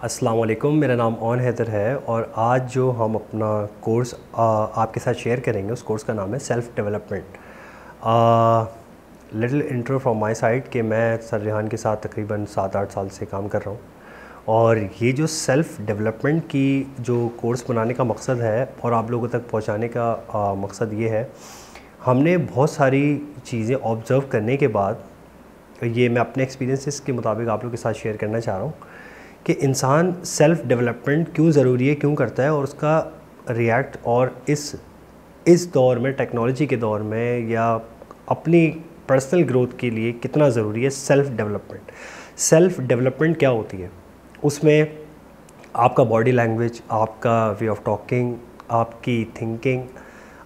अस्सलाम वालेकुम, मेरा नाम ऑन हैदर है और आज जो हम अपना कोर्स आपके साथ शेयर करेंगे उस कोर्स का नाम है self development. Little intro from my side कि मैं सर रिहान के साथ तकरीबन 7-8 साल से काम कर रहा हूँ और ये जो सेल्फ़ डेवलपमेंट की जो कोर्स बनाने का मकसद है और आप लोगों तक पहुँचाने का मकसद ये है, हमने बहुत सारी चीज़ें ऑब्ज़र्व करने के बाद ये मैं अपने एक्सपीरियंसेस के मुताबिक आप लोगों के साथ शेयर करना चाह रहा हूँ कि इंसान सेल्फ़ डेवलपमेंट क्यों ज़रूरी है, क्यों करता है और उसका रिएक्ट और इस दौर में, टेक्नोलॉजी के दौर में या अपनी पर्सनल ग्रोथ के लिए कितना ज़रूरी है सेल्फ़ डेवलपमेंट। सेल्फ़ डेवलपमेंट क्या होती है? उसमें आपका बॉडी लैंग्वेज, आपका वे ऑफ टॉकिंग, आपकी थिंकिंग,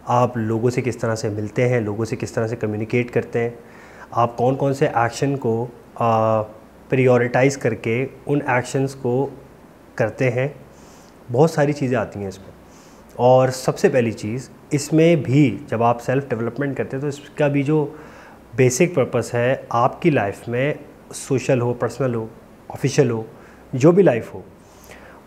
आप लोगों से किस तरह से मिलते हैं, लोगों से किस तरह से कम्युनिकेट करते हैं, आप कौन कौन से एक्शन को प्रायोरिटाइज़ करके उन एक्शंस को करते हैं। बहुत सारी चीज़ें आती हैं इसमें। और सबसे पहली चीज़ इसमें भी जब आप सेल्फ़ डेवलपमेंट करते हैं तो इसका भी जो बेसिक पर्पस है आपकी लाइफ में, सोशल हो, पर्सनल हो, ऑफिशियल हो, जो भी लाइफ हो,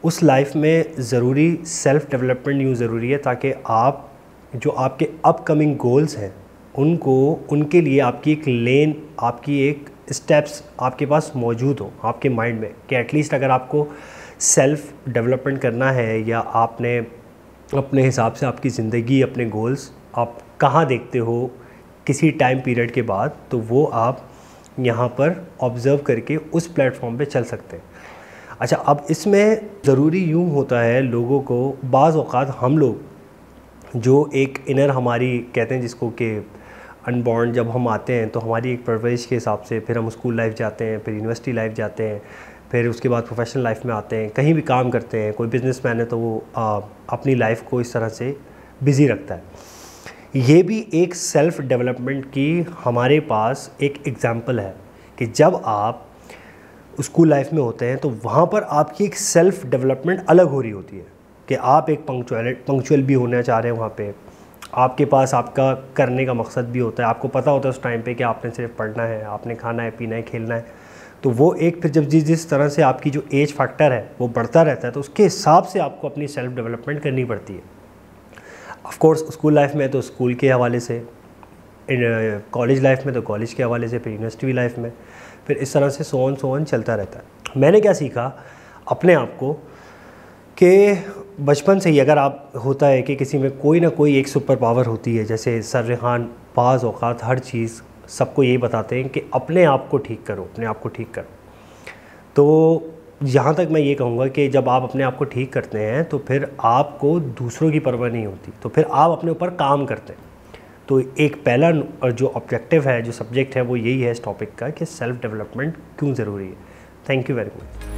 उस लाइफ में ज़रूरी सेल्फ़ डेवलपमेंट यूँ ज़रूरी है ताकि आप जो आपके अपकमिंग गोल्स हैं उनके लिए आपकी एक लेन, आपकी एक स्टेप्स आपके पास मौजूद हो आपके माइंड में कि एटलीस्ट अगर आपको सेल्फ़ डेवलपमेंट करना है या आपने अपने हिसाब से आपकी ज़िंदगी, अपने गोल्स आप कहाँ देखते हो किसी टाइम पीरियड के बाद, तो वो आप यहाँ पर ऑब्ज़र्व करके उस प्लेटफॉर्म पे चल सकते हैं। अच्छा, अब इसमें ज़रूरी यूँ होता है लोगों को, बाज़ औक़ात हम लोग जो एक इनर हमारी कहते हैं जिसको कि अनबॉर्न, जब हम आते हैं तो हमारी एक परवरिश के हिसाब से फिर हम स्कूल लाइफ जाते हैं, फिर यूनिवर्सिटी लाइफ जाते हैं, फिर उसके बाद प्रोफेशनल लाइफ में आते हैं, कहीं भी काम करते हैं। कोई बिजनेसमैन है तो वो अपनी लाइफ को इस तरह से बिज़ी रखता है। ये भी एक सेल्फ़ डेवलपमेंट की हमारे पास एक एग्ज़ाम्पल है कि जब आप स्कूल लाइफ में होते हैं तो वहाँ पर आपकी एक सेल्फ़ डेवलपमेंट अलग हो रही होती है कि आप एक पंक्चुअल भी होना चाह रहे हैं। वहाँ पे आपके पास आपका करने का मकसद भी होता है, आपको पता होता है उस टाइम पे कि आपने सिर्फ पढ़ना है, आपने खाना है, पीना है, खेलना है। तो वो एक फिर जब जिस तरह से आपकी जो एज फैक्टर है वो बढ़ता रहता है तो उसके हिसाब से आपको अपनी सेल्फ़ डेवलपमेंट करनी पड़ती है। ऑफ कोर्स स्कूल लाइफ में तो स्कूल के हवाले से, कॉलेज लाइफ में तो कॉलेज के हवाले से, फिर यूनिवर्सिटी लाइफ में, फिर इस तरह से सो ऑन चलता रहता है। मैंने क्या सीखा अपने आप को कि बचपन से ही अगर आप होता है कि किसी में कोई ना कोई एक सुपर पावर होती है, जैसे सर रिहान बाज़ औक़ात हर चीज़ सबको यही बताते हैं कि अपने आप को ठीक करो, अपने आप को ठीक करो। तो यहाँ तक मैं ये कहूँगा कि जब आप अपने आप को ठीक करते हैं तो फिर आपको दूसरों की परवाह नहीं होती, तो फिर आप अपने ऊपर काम करते हैं। तो एक पहला जो ऑब्जेक्टिव है, जो सब्जेक्ट है, वो यही है इस टॉपिक का कि सेल्फ़ डेवलपमेंट क्यों ज़रूरी है। Thank you very much.